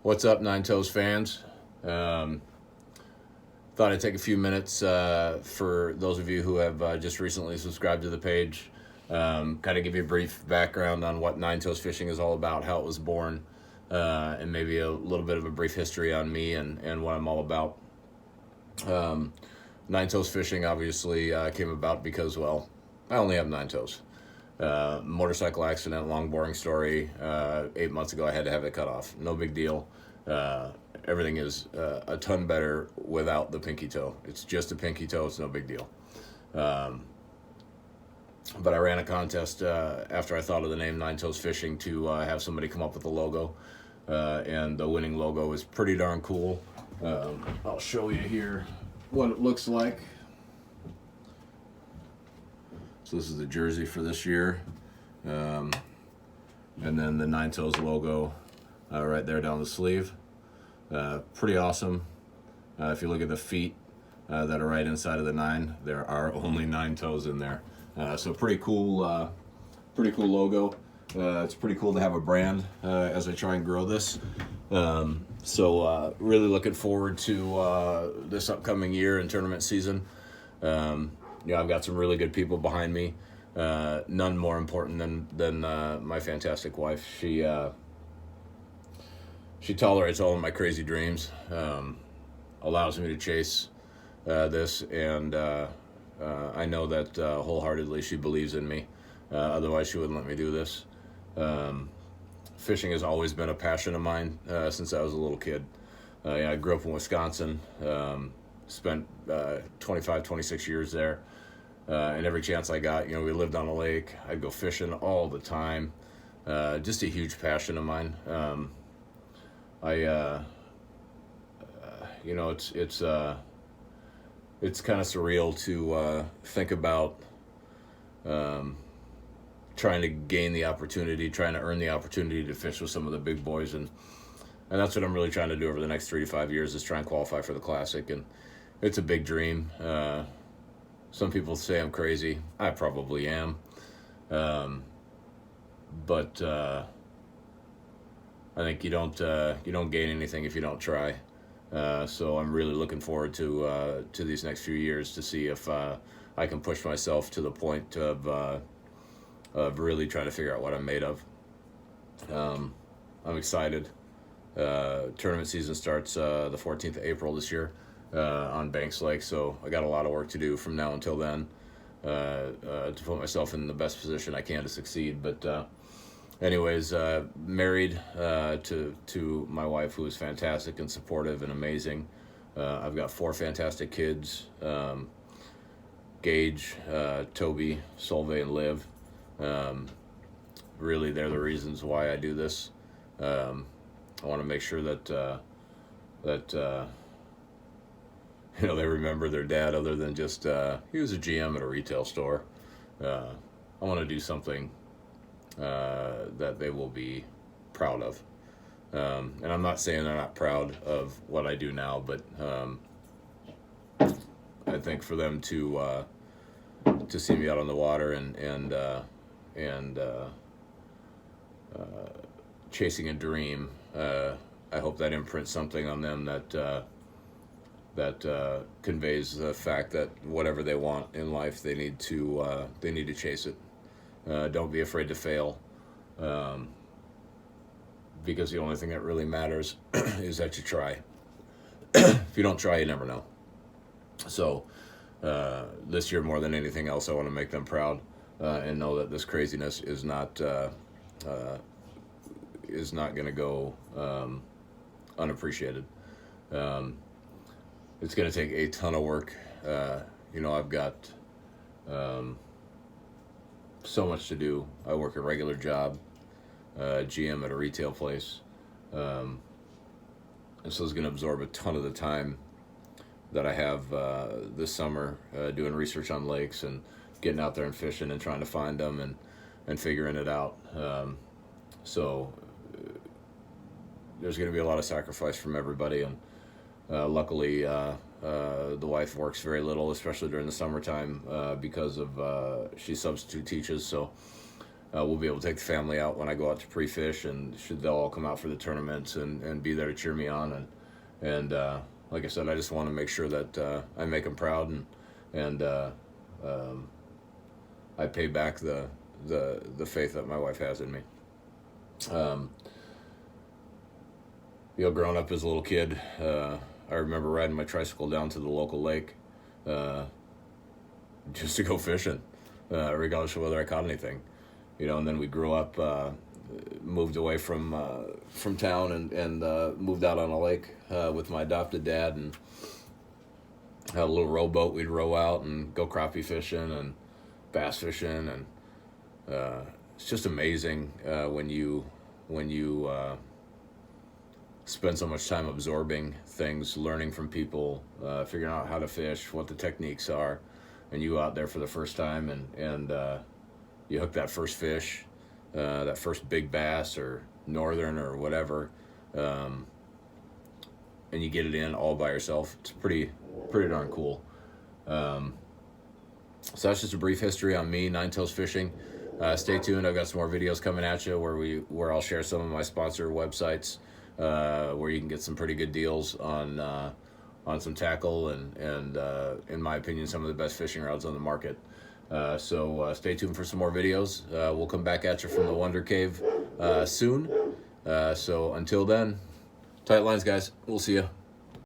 What's up, Nine Toes fans? Um, Thought I'd take a few minutes for those of you who have just recently subscribed to the page. Kind of give you a brief background on what Nine Toes Fishing is all about, how it was born, and maybe a little bit of a brief history on me and what I'm all about. Nine Toes Fishing obviously came about because, well, I only have nine toes. Motorcycle accident, long boring story. 8 months ago, I had to have it cut off. No big deal. Everything is a ton better without the pinky toe. It's just a pinky toe. It's no big deal. But I ran a contest after I thought of the name Nine Toes Fishing to have somebody come up with a logo. And the winning logo is pretty darn cool. I'll show you here what it looks like. So this is the jersey for this year. And then the Nine Toes logo right there down the sleeve. Pretty awesome. If you look at the feet that are right inside of the nine, there are only nine toes in there. So pretty cool logo. It's pretty cool to have a brand as I try and grow this. So really looking forward to this upcoming year and tournament season. I've got some really good people behind me. None more important than my fantastic wife. She tolerates all of my crazy dreams, allows me to chase this, and I know that wholeheartedly she believes in me. Otherwise, she wouldn't let me do this. Fishing has always been a passion of mine since I was a little kid. I grew up in Wisconsin, spent 25, 26 years there. And every chance I got, we lived on a lake. I'd go fishing all the time. Just a huge passion of mine. It's kind of surreal to think about trying to gain the opportunity, trying to earn the opportunity to fish with some of the big boys, and that's what I'm really trying to do over the next 3 to 5 years, is try and qualify for the Classic. And it's a big dream. Some people say I'm crazy. I probably am. But I think you don't gain anything if you don't try. So I'm really looking forward to these next few years to see if I can push myself to the point of really trying to figure out what I'm made of. I'm excited. Tournament season starts the 14th of April this year on Banks Lake, so I got a lot of work to do from now until then to put myself in the best position I can to succeed. But anyways, married to my wife, who is fantastic and supportive and amazing. I've got 4 fantastic kids, Gage, Toby, Solveig, and Liv. Really, they're the reasons why I do this. I want to make sure that they remember their dad, other than just he was a GM at a retail store. I want to do something that they will be proud of. And I'm not saying they're not proud of what I do now, but I think for them to see me out on the water and chasing a dream, I hope that imprints something on them that conveys the fact that whatever they want in life, they need to chase it. Don't be afraid to fail, because the only thing that really matters is that you try. If you don't try, you never know. So this year, more than anything else, I want to make them proud and know that this craziness is not going to go unappreciated. It's going to take a ton of work. I've got so much to do. I work a regular job, GM at a retail place. And so it's going to absorb a ton of the time that I have this summer doing research on lakes and getting out there and fishing and trying to find them and figuring it out. So there's going to be a lot of sacrifice from everybody, and luckily the wife works very little, especially during the summertime, because of she substitute teaches. So we'll be able to take the family out when I go out to pre-fish, and they'll all come out for the tournaments and be there to cheer me on. And like I said, I just want to make sure that I make them proud, and I pay back the faith that my wife has in me. Growing up as a little kid, I remember riding my tricycle down to the local lake just to go fishing, regardless of whether I caught anything. And then we grew up, moved away from town, and moved out on a lake with my adopted dad, and had a little rowboat. We'd row out and go crappie fishing and bass fishing, and it's just amazing when you spend so much time absorbing things, learning from people, figuring out how to fish, what the techniques are, and you out there for the first time, and you hook that first fish, that first big bass or northern or whatever, and you get it in all by yourself. It's pretty darn cool. So that's just a brief history on me, Nine Tails Fishing. Stay tuned. I've got some more videos coming at you where I'll share some of my sponsor websites, where you can get some pretty good deals on some tackle and in my opinion, some of the best fishing rods on the market. So stay tuned for some more videos. We'll come back at you from the Wonder Cave soon. So until then, tight lines, guys. We'll see you.